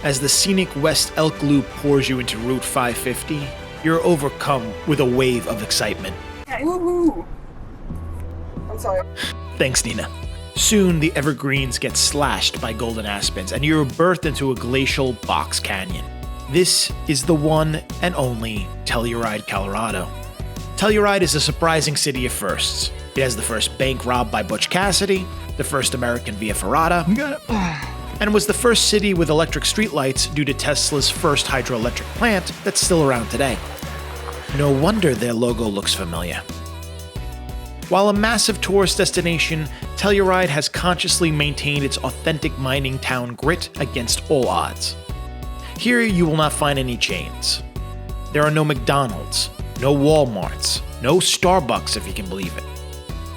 As the scenic West Elk Loop pours you into Route 550, you're overcome with a wave of excitement. Woohoo! I'm sorry. Thanks, Nina. Soon, the evergreens get slashed by golden aspens, and you're birthed into a glacial box canyon. This is the one and only Telluride, Colorado. Telluride is a surprising city of firsts. It has the first bank robbed by Butch Cassidy, the first American Via Ferrata, and was the first city with electric streetlights due to Tesla's first hydroelectric plant that's still around today. No wonder their logo looks familiar. While a massive tourist destination, Telluride has consciously maintained its authentic mining town grit against all odds. Here you will not find any chains. There are no McDonald's, no Walmarts, no Starbucks if you can believe it.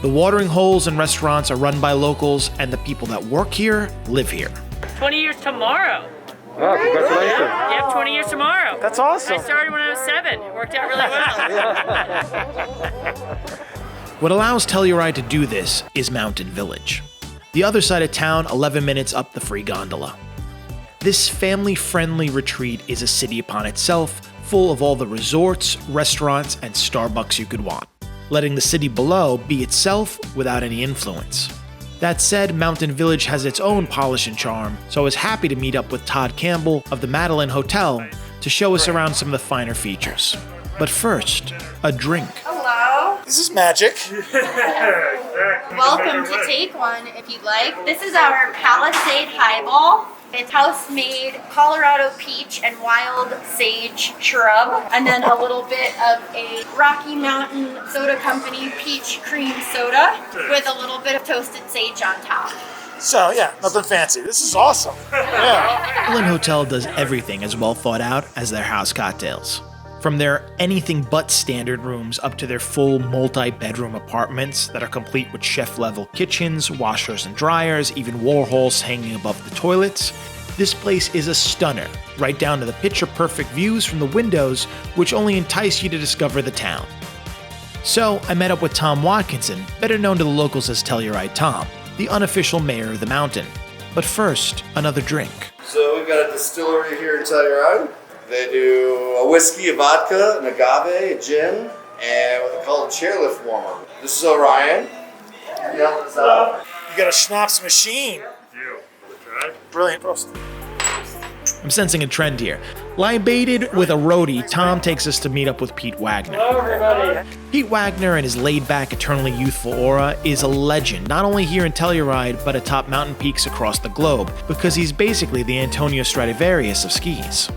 The watering holes and restaurants are run by locals, and the people that work here live here. 20 years tomorrow. Oh, congratulations. Yep, 20 years tomorrow. That's awesome. I started when I was 7. It worked out really well. What allows Telluride to do this is Mountain Village, the other side of town 11 minutes up the free gondola. This family-friendly retreat is a city upon itself, full of all the resorts, restaurants, and Starbucks you could want, letting the city below be itself without any influence. That said, Mountain Village has its own polish and charm, so I was happy to meet up with Todd Campbell of the Madeline Hotel to show us around some of the finer features. But first, a drink. Hello. This is magic. Welcome to take one if you'd like. This is our Palisade Highball. It's house-made Colorado peach and wild sage shrub, and then a little bit of a Rocky Mountain Soda Company peach cream soda with a little bit of toasted sage on top. So yeah, nothing fancy. This is awesome. Yeah. Madeline Hotel does everything as well thought out as their house cocktails. From their anything but standard rooms up to their full multi-bedroom apartments that are complete with chef-level kitchens, washers and dryers, even Warhols hanging above the toilets, this place is a stunner, right down to the picture-perfect views from the windows, which only entice you to discover the town. So I met up with Tom Watkinson, better known to the locals as Telluride Tom, the unofficial mayor of the mountain. But first, another drink. So we've got a distillery here in Telluride. They do a whiskey, a vodka, an agave, a gin, and what they call a chairlift warmer. This is Orion. Yeah, You got a schnapps machine. Brilliant. I'm sensing a trend here. Libated with a roadie, Tom takes us to meet up with Pete Wagner. Hello, everybody. Pete Wagner and his laid-back, eternally youthful aura is a legend, not only here in Telluride, but atop mountain peaks across the globe, because he's basically the Antonio Stradivarius of skis.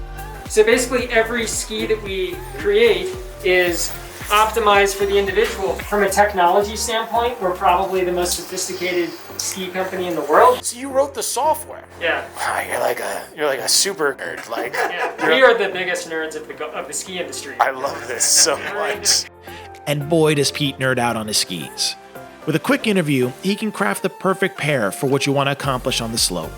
So basically every ski that we create is optimized for the individual. From a technology standpoint, we're probably the most sophisticated ski company in the world. So you wrote the software? Yeah. Wow, you're like a super nerd. Like, Yeah. We are the biggest nerds of the ski industry. I love this so much. And boy, does Pete nerd out on his skis. With a quick interview, he can craft the perfect pair for what you want to accomplish on the slope.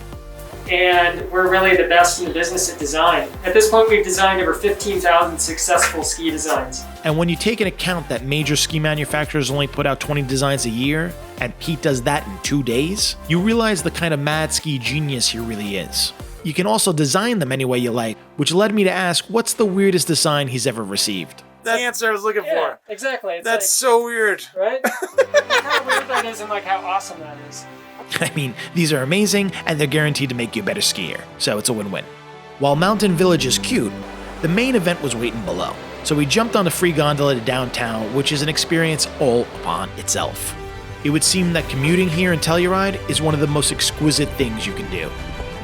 And we're really the best in the business at design. At this point, we've designed over 15,000 successful ski designs. And when you take into account that major ski manufacturers only put out 20 designs a year, and Pete does that in 2 days, you realize the kind of mad ski genius he really is. You can also design them any way you like, which led me to ask what's the weirdest design he's ever received. That's the answer I was looking for. Exactly. It's That's so weird. Right? How weird that is and like how awesome that is. I mean, these are amazing, and they're guaranteed to make you a better skier, so it's a win-win. While Mountain Village is cute, the main event was waiting below, so we jumped on the free gondola to downtown, which is an experience all upon itself. It would seem that commuting here in Telluride is one of the most exquisite things you can do.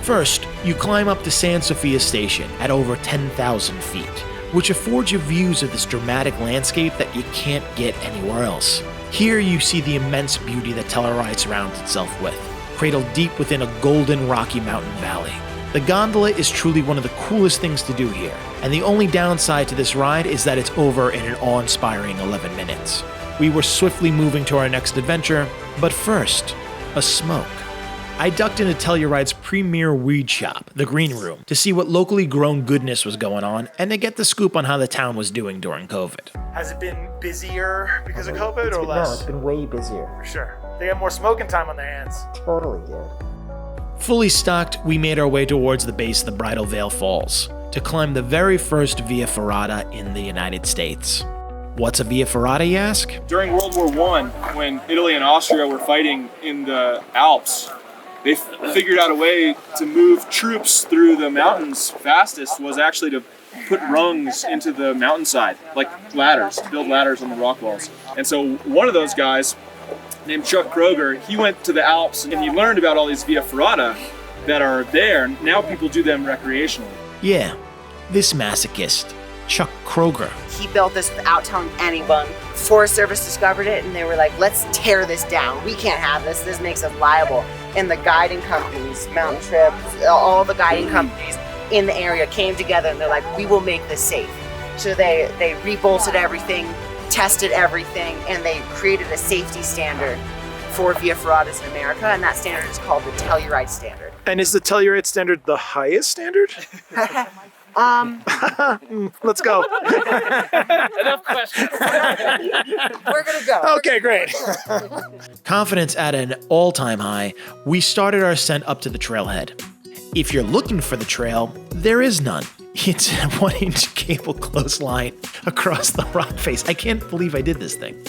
First, you climb up to San Sofia Station at over 10,000 feet, which affords you views of this dramatic landscape that you can't get anywhere else. Here you see the immense beauty that Telluride surrounds itself with, cradled deep within a golden Rocky Mountain valley. The gondola is truly one of the coolest things to do here, and the only downside to this ride is that it's over in an awe-inspiring 11 minutes. We were swiftly moving to our next adventure, but first, a smoke. I ducked into Telluride's premier weed shop, the Green Room, to see what locally grown goodness was going on and to get the scoop on how the town was doing during COVID. Has it been busier because of COVID or less? No, it's been way busier. For sure. They got more smoking time on their hands. Totally did. Fully stocked, we made our way towards the base of the Bridal Veil Falls to climb the very first Via Ferrata in the United States. What's a Via Ferrata, you ask? During World War I, when Italy and Austria were fighting in the Alps, they figured out a way to move troops through the mountains fastest was actually to put rungs into the mountainside, like ladders, to build ladders on the rock walls. And so one of those guys, named Chuck Kroger, he went to the Alps and he learned about all these Via Ferrata that are there. Now people do them recreationally. Yeah, this masochist, Chuck Kroger. He built this without telling anyone. Forest Service discovered it and they were like, let's tear this down. We can't have this. This makes us liable. And the guiding companies, Mountain Trips, all the guiding companies in the area came together and they're like, we will make this safe. So they rebolted everything, tested everything, and they created a safety standard for Via Ferratas in America, and that standard is called the Telluride standard. And is the Telluride standard the highest standard? Let's go. Enough questions. We're gonna go. Okay, great. Confidence at an all-time high, we started our ascent up to the trailhead. If you're looking for the trail, there is none. It's a 1-inch cable clothesline across the rock face. I can't believe I did this thing.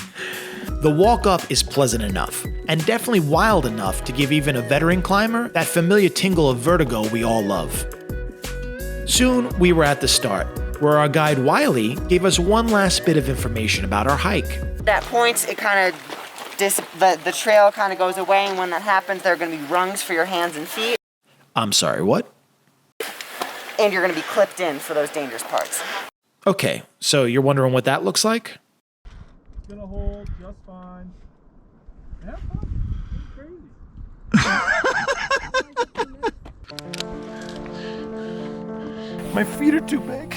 The walk up is pleasant enough, and definitely wild enough to give even a veteran climber that familiar tingle of vertigo we all love. Soon, we were at the start, where our guide Wiley gave us one last bit of information about our hike. That point, it kind of, the trail kind of goes away, and when that happens, there are gonna be rungs for your hands and feet. I'm sorry, what? And you're gonna be clipped in for those dangerous parts. Okay, so you're wondering what that looks like? It's gonna hold just fine. Yeah, crazy. My feet are too big.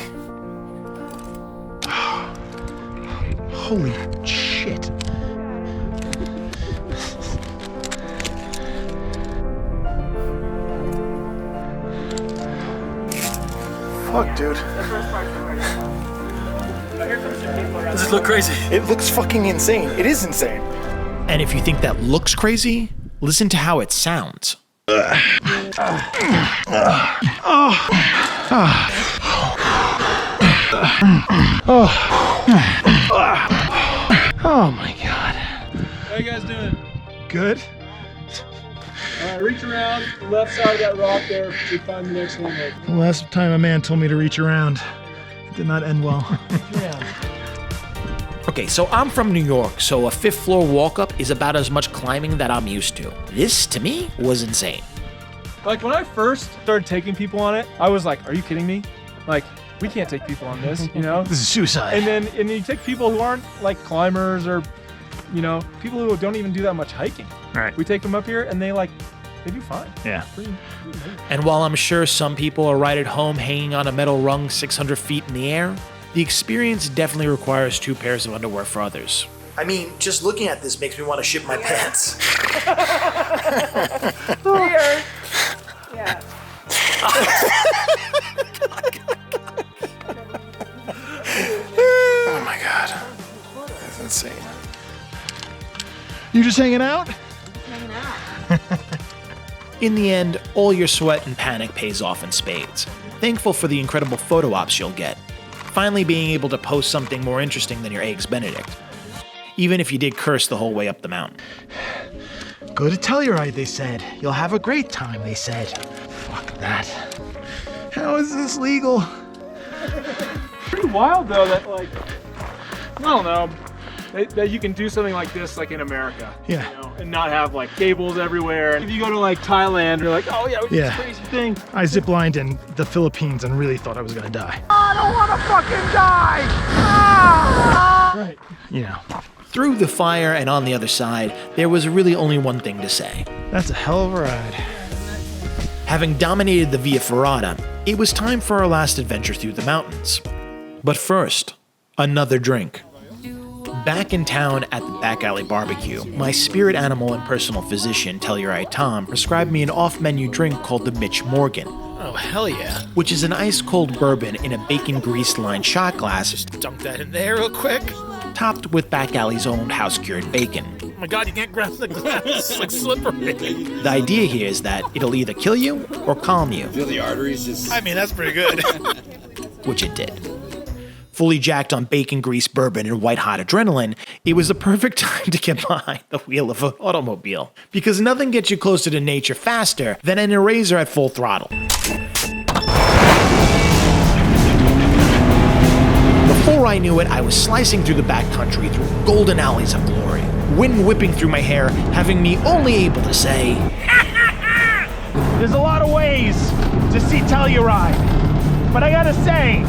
Holy shit. Fuck, dude. Does it look crazy? It looks fucking insane. It is insane. And if you think that looks crazy, listen to how it sounds. Oh my god. How you guys doing? Good? Reach around the left side of that rock there to find the next one. The last time a man told me to reach around, it did not end well. Okay, so I'm from New York, so a 5th floor walk up is about as much climbing that I'm used to. This, to me, was insane. Like when I first started taking people on it, I was like, are you kidding me? Like, we can't take people on this, you know? This is suicide. And then you take people who aren't like climbers or, you know, people who don't even do that much hiking. Right. We take them up here and they do fine. Yeah. Pretty amazing. And while I'm sure some people are right at home hanging on a metal rung 600 feet in the air, the experience definitely requires 2 pairs of underwear for others. I mean, just looking at this makes me want to shit my pants. Weird. Yeah. Oh my god. That's insane. You just hanging out? In the end, all your sweat and panic pays off in spades. Thankful for the incredible photo ops you'll get. Finally being able to post something more interesting than your Eggs Benedict. Even if you did curse the whole way up the mountain. Go to Telluride, they said. You'll have a great time, they said. Fuck that. How is this legal? Pretty wild though that like, I don't know, that you can do something like this like in America. Yeah. You know, and not have like cables everywhere. If you go to like Thailand, you're like, oh yeah, we did this Yeah. crazy thing. I ziplined in the Philippines and really thought I was gonna die. Right. You know, Through the fire and on the other side, there was really only one thing to say. that's a hell of a ride. Having dominated the Via Ferrata, it was time for our last adventure through the mountains. But first, another drink. Back in town at the Back Alley Barbecue, my spirit animal and personal physician, Telluride Tom, prescribed me an off-menu drink called the Mitch Morgan. Oh, hell yeah. Which is an ice-cold bourbon in a bacon grease-lined shot glass. Just dunk that in there real quick. Topped with Back Alley's own house-cured bacon. Oh my god, you can't grab the glass. It's like slippery. The idea here is that it'll either kill you or calm you. Feel the arteries just... I mean, that's pretty good. Which it did. Fully jacked on bacon grease, bourbon, and white-hot adrenaline, it was the perfect time to get behind the wheel of an automobile. Because nothing gets you closer to nature faster than an eraser at full throttle. Before I knew it, I was slicing through the backcountry through golden alleys of glory, wind whipping through my hair, having me only able to say, There's a lot of ways to see Telluride, but I gotta say,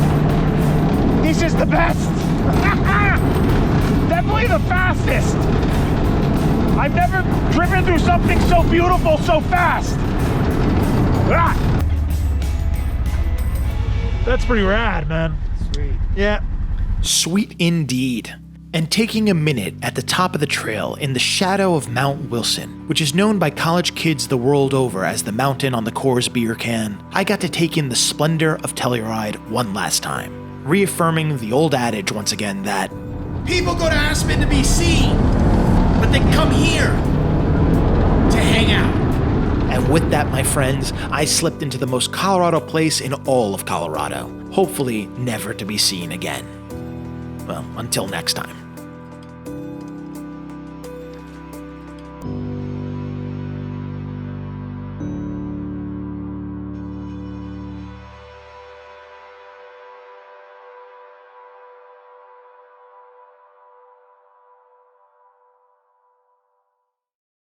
this is the best. Definitely the fastest. I've never driven through something so beautiful so fast. Ah! That's pretty rad, man. Sweet. Yeah. Sweet indeed. And taking a minute at the top of the trail in the shadow of Mount Wilson, which is known by college kids the world over as the mountain on the Coors beer can, I got to take in the splendor of Telluride one last time, reaffirming the old adage once again that people go to Aspen to be seen, but they come here to hang out. And with that, my friends, I slipped into the most Colorado place in all of Colorado, hopefully never to be seen again. Well, until next time.